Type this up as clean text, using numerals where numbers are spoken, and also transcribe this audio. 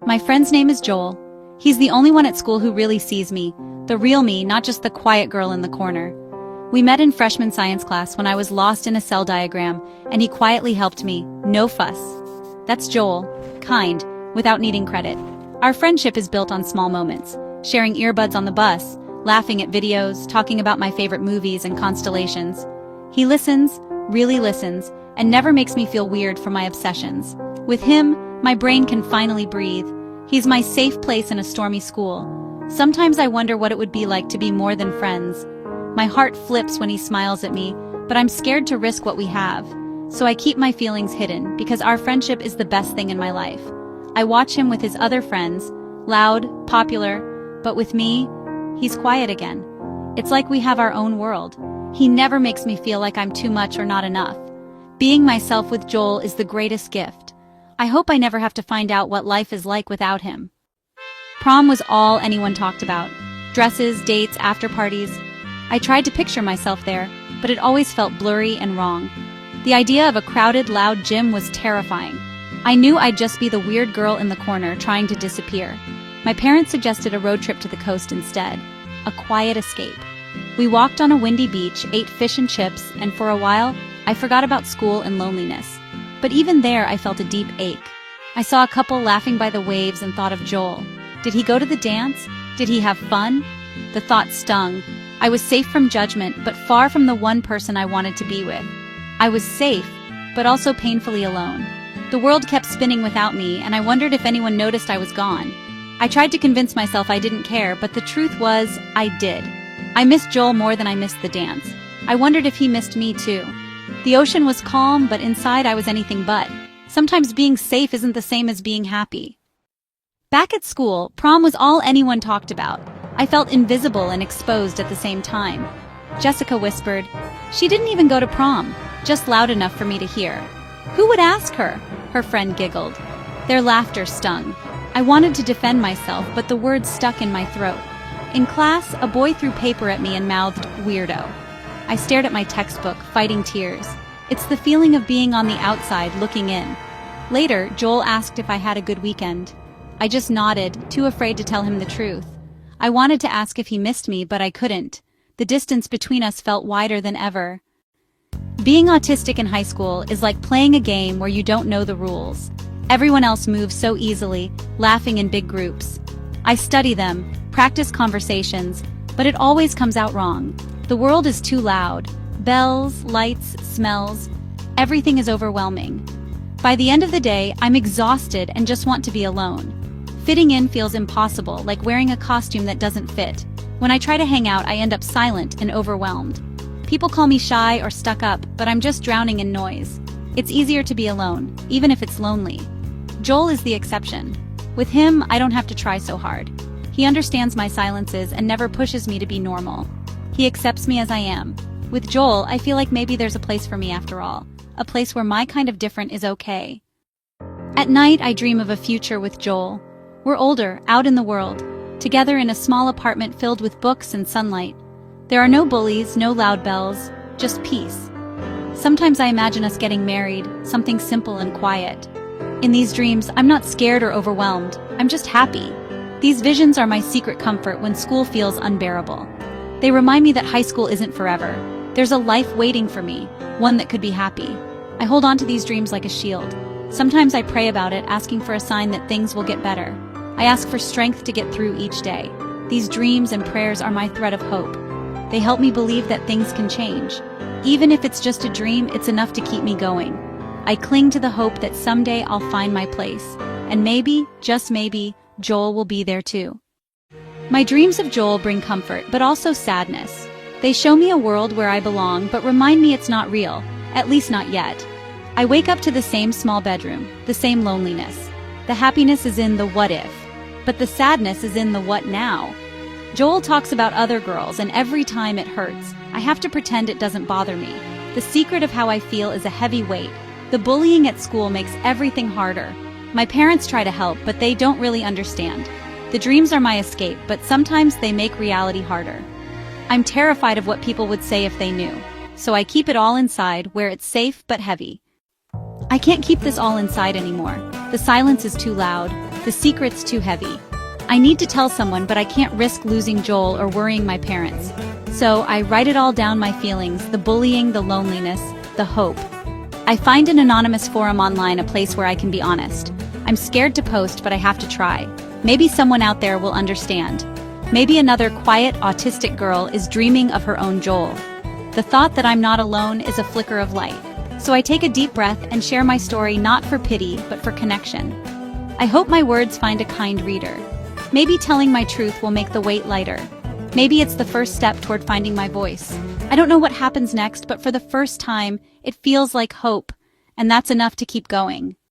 My friend's name is Joel. He's the only one at school who really sees me, the real me, not just the quiet girl in the corner. We met in freshman science class when I was lost in a cell diagram, and he quietly helped me, no fuss. That's Joel, kind, without needing credit. Our friendship is built on small moments, sharing earbuds on the bus, laughing at videos, talking about my favorite movies and constellations. He listens, really listens, and never makes me feel weird for my obsessions. With him, my brain can finally breathe. He's my safe place in a stormy school. Sometimes I wonder what it would be like to be more than friends. My heart flips when he smiles at me, but I'm scared to risk what we have. So I keep my feelings hidden because our friendship is the best thing in my life. I watch him with his other friends, loud, popular, but with me, he's quiet again. It's like we have our own world. He never makes me feel like I'm too much or not enough. Being myself with Joel is the greatest gift. I hope I never have to find out what life is like without him. Prom was all anyone talked about. Dresses, dates, after parties. I tried to picture myself there, but it always felt blurry and wrong. The idea of a crowded, loud gym was terrifying. I knew I'd just be the weird girl in the corner trying to disappear. My parents suggested a road trip to the coast instead, a quiet escape. We walked on a windy beach, ate fish and chips, and for a while, I forgot about school and loneliness. But even there, I felt a deep ache. I saw a couple laughing by the waves and thought of Joel. Did he go to the dance? Did he have fun? The thought stung. I was safe from judgment, but far from the one person I wanted to be with. I was safe, but also painfully alone. The world kept spinning without me, and I wondered if anyone noticed I was gone. I tried to convince myself I didn't care, but the truth was, I did. I missed Joel more than I missed the dance. I wondered if he missed me too. The ocean was calm, but inside I was anything but. Sometimes being safe isn't the same as being happy. Back at school, prom was all anyone talked about. I felt invisible and exposed at the same time. Jessica whispered, "She didn't even go to prom," just loud enough for me to hear. "Who would ask her?" Her friend giggled. Their laughter stung. I wanted to defend myself, but the words stuck in my throat. In class, a boy threw paper at me and mouthed, "Weirdo." I stared at my textbook, fighting tears. It's the feeling of being on the outside, looking in. Later, Joel asked if I had a good weekend. I just nodded, too afraid to tell him the truth. I wanted to ask if he missed me, but I couldn't. The distance between us felt wider than ever. Being autistic in high school is like playing a game where you don't know the rules. Everyone else moves so easily, laughing in big groups. I study them, practice conversations, but it always comes out wrong. The world is too loud. Bells, lights, smells. Everything is overwhelming. By the end of the day, I'm exhausted and just want to be alone. Fitting in feels impossible, like wearing a costume that doesn't fit. When I try to hang out, I end up silent and overwhelmed. People call me shy or stuck up, but I'm just drowning in noise. It's easier to be alone, even if it's lonely. Joel is the exception. With him, I don't have to try so hard. He understands my silences and never pushes me to be normal. He accepts me as I am. With Joel, I feel like maybe there's a place for me after all. A place where my kind of different is okay. At night, I dream of a future with Joel. We're older, out in the world, together in a small apartment filled with books and sunlight. There are no bullies, no loud bells, just peace. Sometimes I imagine us getting married, something simple and quiet. In these dreams, I'm not scared or overwhelmed. I'm just happy. These visions are my secret comfort when school feels unbearable. They remind me that high school isn't forever. There's a life waiting for me, one that could be happy. I hold on to these dreams like a shield. Sometimes I pray about it, asking for a sign that things will get better. I ask for strength to get through each day. These dreams and prayers are my thread of hope. They help me believe that things can change. Even if it's just a dream, it's enough to keep me going. I cling to the hope that someday I'll find my place. And maybe, just maybe, Joel will be there too. My dreams of Joel bring comfort, but also sadness. They show me a world where I belong, but remind me it's not real, at least not yet. I wake up to the same small bedroom, the same loneliness. The happiness is in the what if, but the sadness is in the what now. Joel talks about other girls, and every time it hurts. I have to pretend it doesn't bother me. The secret of how I feel is a heavy weight. The bullying at school makes everything harder. My parents try to help, but they don't really understand. The dreams are my escape, but sometimes they make reality harder. I'm terrified of what people would say if they knew, so I keep it all inside where it's safe but heavy. I can't keep this all inside anymore. The silence is too loud. The secret's too heavy. I need to tell someone, but I can't risk losing Joel or worrying my parents. So I write it all down, my feelings, the bullying, the loneliness, the hope. I find an anonymous forum online, a place where I can be honest. I'm scared to post, but I have to try. Maybe someone out there will understand. Maybe another quiet, autistic girl is dreaming of her own Joel. The thought that I'm not alone is a flicker of light. So I take a deep breath and share my story, not for pity, but for connection. I hope my words find a kind reader. Maybe telling my truth will make the weight lighter. Maybe it's the first step toward finding my voice. I don't know what happens next, but for the first time, it feels like hope, and that's enough to keep going.